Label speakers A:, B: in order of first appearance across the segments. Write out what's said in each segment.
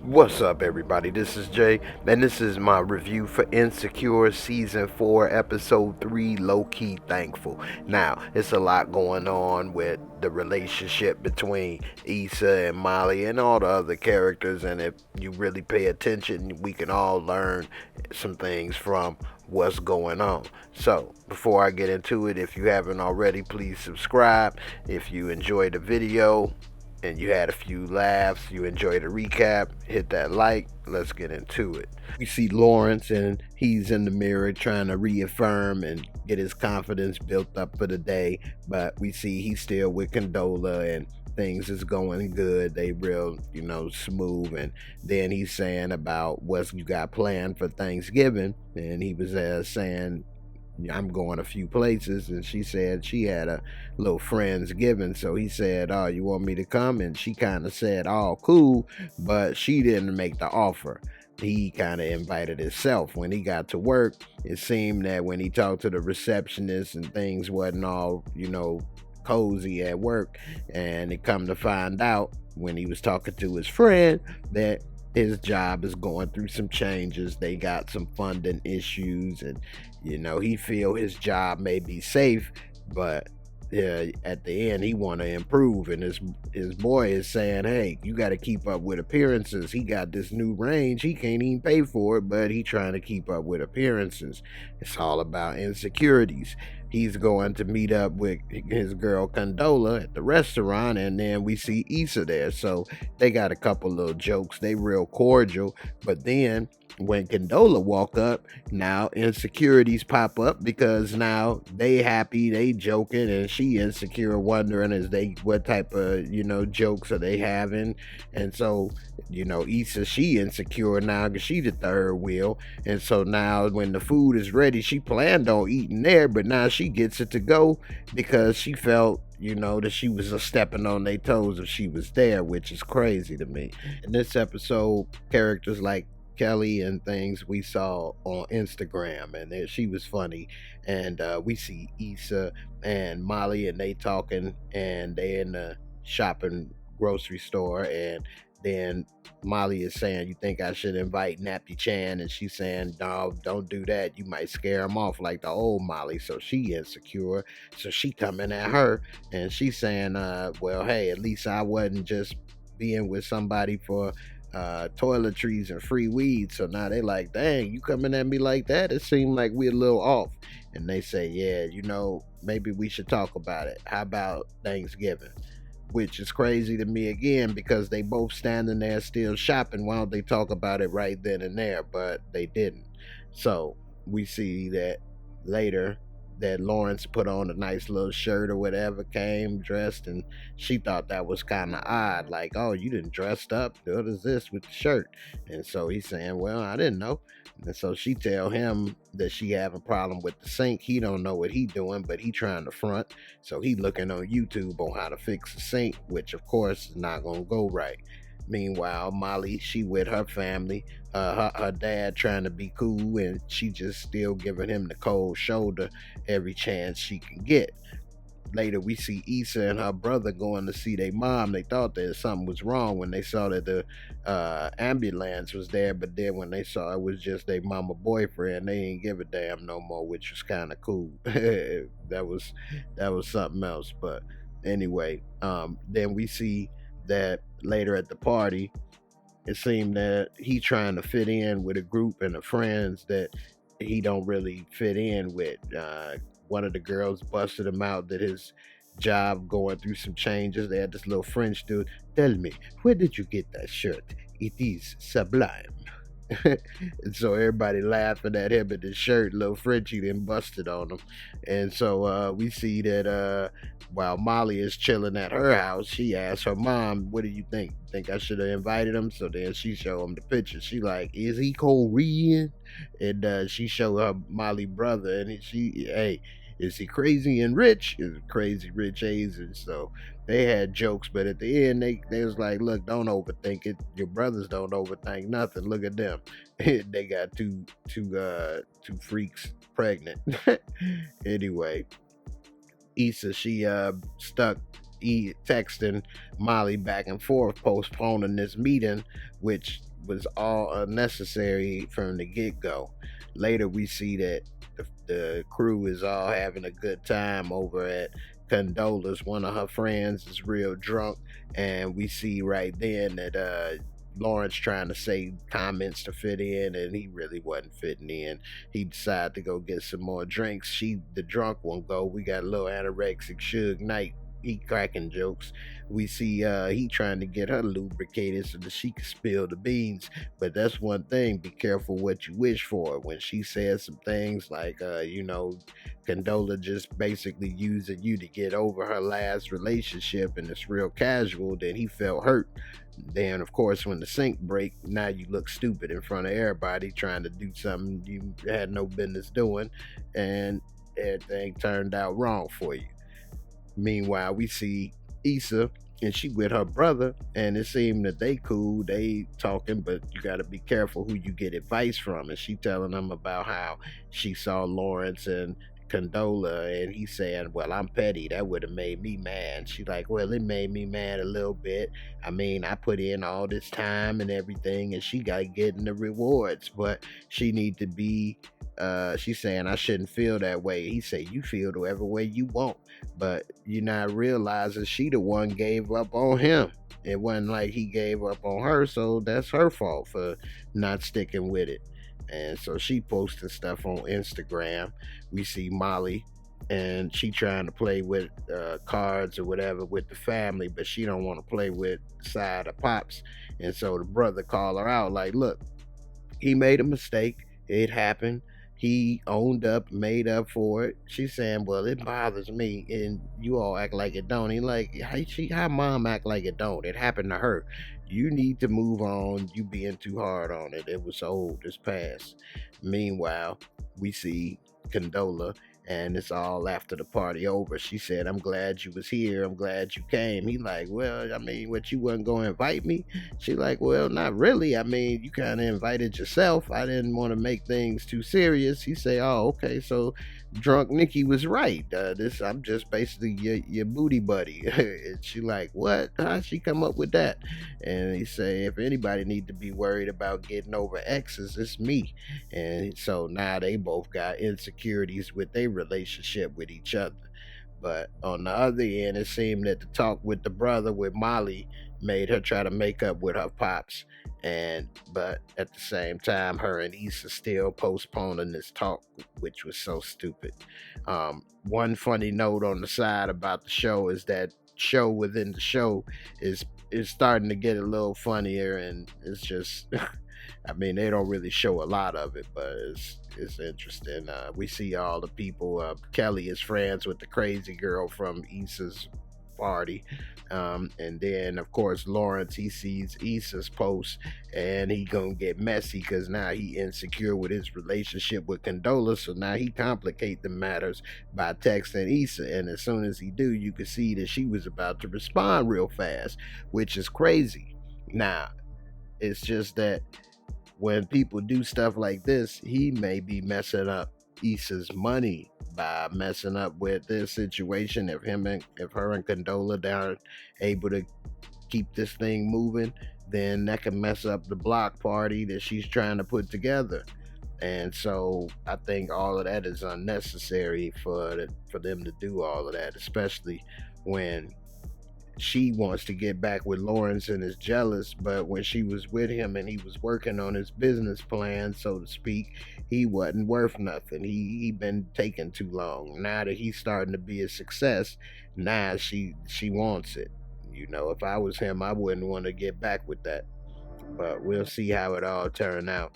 A: What's up, everybody? This is Jay, and this is my review for Insecure Season 4, Episode 3, Lowkey Thankful. Now, it's a lot going on with the relationship between Issa and Molly and all the other characters, and if you really pay attention, we can all learn some things from what's going on. So, before I get into it, if you haven't already, please subscribe. If you enjoyed the video, and you had a few laughs, you enjoyed the recap, hit that like. Let's get into it. We see Lawrence, and he's in the mirror trying to reaffirm and get his confidence built up for the day. But we see he's still with Condola, and things is going good. They real, smooth. And then he's saying about what you got planned for Thanksgiving, and he was saying, I'm going a few places, and she said she had a little friendsgiving. So he said, "Oh, you want me to come?" And she kind of said, "Oh, cool," but she didn't make the offer. He kind of invited himself. When he got to work, it seemed that when he talked to the receptionist and things wasn't all, cozy at work, and it come to find out when he was talking to his friend that his job is going through some changes. They got some funding issues, and he feel his job may be safe, but at the end he want to improve. And his boy is saying, "Hey, you got to keep up with appearances. He got this new range. He can't even pay for it, but he trying to keep up with appearances." It's all about insecurities. He's going to meet up with his girl Condola at the restaurant, and then we see Issa there. So they got a couple little jokes. They real cordial, but then when Condola walk up, now insecurities pop up because now they happy, they joking, and she insecure, wondering what type of jokes are they having. And so Issa, she insecure now because she the third wheel. And so now when the food is ready, she planned on eating there, but now she gets it to go because she felt that she was stepping on their toes if she was there, which is crazy to me. In this episode, characters like Kelly and things we saw on Instagram, and she was funny. And we see Issa and Molly, and they talking, and they in the shopping grocery store, and then Molly is saying, "You think I should invite Nappy Chan?" And she's saying, "No, don't do that. You might scare him off like the old Molly." So she insecure. So she coming at her, and she's saying, "Well, hey, at least I wasn't just being with somebody for toiletries and free weed." So now they like, "Dang, you coming at me like that? It seemed like we're a little off." And they say, "Yeah, maybe we should talk about it. How about Thanksgiving?" Which is crazy to me again because they both standing there still shopping. Why don't they talk about it right then and there? But they didn't. So we see that later that Lawrence put on a nice little shirt or whatever, came dressed, and she thought that was kind of odd. Like, "Oh, you didn't dressed up. What is this with the shirt?" And so he's saying, "Well, I didn't know." And so she tell him that she have a problem with the sink. He don't know what he doing, but he trying to front. So he looking on YouTube on how to fix the sink, which of course is not gonna go right. Meanwhile, Molly, she with her family, her dad trying to be cool, and she just still giving him the cold shoulder every chance she can get. Later, we see Issa and her brother going to see their mom. They thought that something was wrong when they saw that the ambulance was there, but then when they saw it was just their mama boyfriend, they didn't give a damn no more, which was kind of cool. That was something else. But anyway, then we see that later at the party, it seemed that he trying to fit in with a group and the friends that he don't really fit in with. One of the girls busted him out that his job going through some changes. They had this little French dude. "Tell me, where did you get that shirt? It is sublime." And so everybody laughing at him at his shirt. Little Frenchie then busted on him. And so we see that while Molly is chilling at her house, she asks her mom, "What do you think? Think I should have invited him?" So then she show him the picture. She like, "Is he Korean?" And she show her Molly brother, and hey, is he crazy and rich? Is crazy rich Asian? So they had jokes, but at the end they was like, "Look, don't overthink it. Your brothers don't overthink nothing. Look at them. They got two freaks pregnant." Anyway, Issa, she stuck texting Molly back and forth, postponing this meeting, which was all unnecessary from the get-go. Later we see that the crew is all having a good time over at Condola's. One of her friends is real drunk, and we see right then that Lawrence trying to say comments to fit in, and he really wasn't fitting in. He decided to go get some more drinks. The drunk one, go. We got a little anorexic Suge Knight. He cracking jokes. We see he trying to get her lubricated so that she can spill the beans. But that's one thing: be careful what you wish for. When she says some things like, Condola just basically using you to get over her last relationship, and it's real casual, then he felt hurt. Then, of course, when the sink break, now you look stupid in front of everybody trying to do something you had no business doing, and everything turned out wrong for you. Meanwhile, we see Issa, and she with her brother, and it seemed that they cool, they talking, but you got to be careful who you get advice from. And she telling them about how she saw Lawrence and Condola, and he saying, well, I'm petty, that would have made me mad. She like, well, it made me mad a little bit. I mean, I put in all this time and everything, and she got getting the rewards, but she need to be she's saying I shouldn't feel that way. He said, you feel whatever way you want, but you're not realizing she the one gave up on him. It wasn't like he gave up on her, so that's her fault for not sticking with it. And so she posted stuff on Instagram. We see Molly, and she trying to play with cards or whatever with the family, but she don't want to play with side of Pops. And so the brother called her out like, look, he made a mistake. It happened. He owned up, made up for it. She's saying, well, it bothers me, and you all act like it don't. He like, how mom act like it don't? It happened to her. You need to move on. You being too hard on it. It was old. It's past. Meanwhile, we see Condola, and it's all after the party over. She said, I'm glad you was here. I'm glad you came. He like, well, I mean, what, you wasn't going to invite me? She like, well, not really. I mean, you kind of invited yourself. I didn't want to make things too serious. He say, oh, okay, so drunk Nikki was right. I'm just basically your booty buddy. And she like, what? How'd she come up with that? And he say, if anybody need to be worried about getting over exes, it's me. And so now they both got insecurities with their relationship with each other. But on the other end, it seemed that the talk with the brother with Molly made her try to make up with her pops. But at the same time, her and Issa still postponing this talk, which was so stupid. One funny note on the side about the show is that show within the show is starting to get a little funnier, and it's just I mean, they don't really show a lot of it, but it's interesting. We see all the people. Kelly is friends with the crazy girl from Issa's party, and then of course Lawrence, he sees Issa's post, and he gonna get messy because now he insecure with his relationship with Condola. So now he complicate the matters by texting Issa, and as soon as he do, you can see that she was about to respond real fast, which is crazy. Now it's just that when people do stuff like this, he may be messing up Issa's money by messing up with this situation. If her and Condola aren't able to keep this thing moving, then that can mess up the block party that she's trying to put together. And so I think all of that is unnecessary for them to do all of that, especially when she wants to get back with Lawrence and is jealous, but when she was with him and he was working on his business plan, so to speak, he wasn't worth nothing. He been taking too long. Now that he's starting to be a success, now she wants it. You know, if I was him, I wouldn't want to get back with that. But we'll see how it all turn out.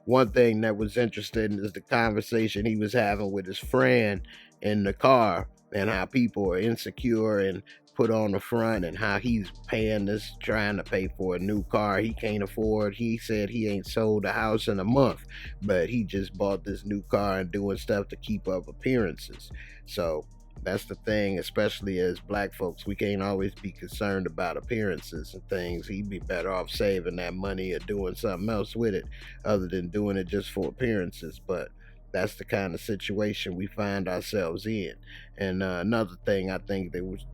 A: One thing that was interesting is the conversation he was having with his friend in the car, and how people are insecure and put on the front, and how he's paying this, trying to pay for a new car he can't afford. He said he ain't sold a house in a month, but he just bought this new car and doing stuff to keep up appearances. So that's the thing, especially as black folks, we can't always be concerned about appearances and things. He'd be better off saving that money or doing something else with it other than doing it just for appearances. But that's the kind of situation we find ourselves in. And another thing I think that was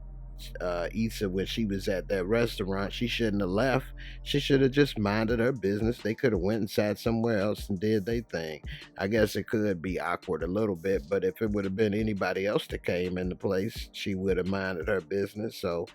A: Issa, when she was at that restaurant, she shouldn't have left. She should have just minded her business. They could have went and sat somewhere else and did their thing. I guess it could be awkward a little bit, but if it would have been anybody else that came in the place, she would have minded her business. So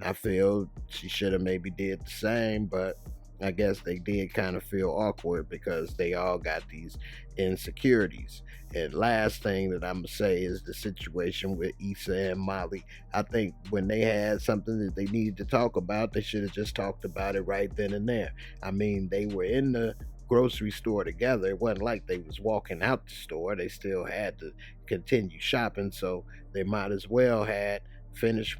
A: I feel she should have maybe did the same, but I guess they did kind of feel awkward because they all got these insecurities. And last thing that I'm gonna say is the situation with Issa and Molly. I think when they had something that they needed to talk about, they should have just talked about it right then and there. I mean, they were in the grocery store together. It wasn't like they was walking out the store. They still had to continue shopping, so they might as well had finished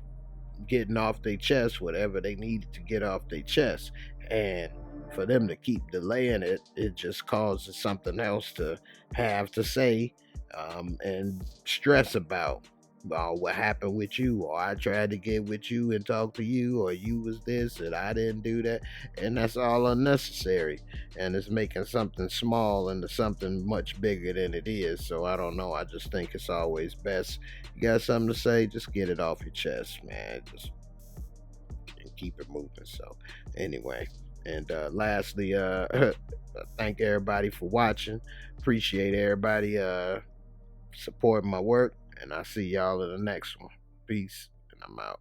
A: getting off their chest whatever they needed to get off their chest. And for them to keep delaying it, it just causes something else to have to say, and stress about. What happened with you, or I tried to get with you and talk to you, or you was this and I didn't do that, and that's all unnecessary, and it's making something small into something much bigger than it is. So I don't know, I just think it's always best, you got something to say, just get it off your chest, man. Just keep it moving. So anyway, and lastly, thank everybody for watching. Appreciate everybody supporting my work, and I'll see y'all in the next one. Peace, and I'm out.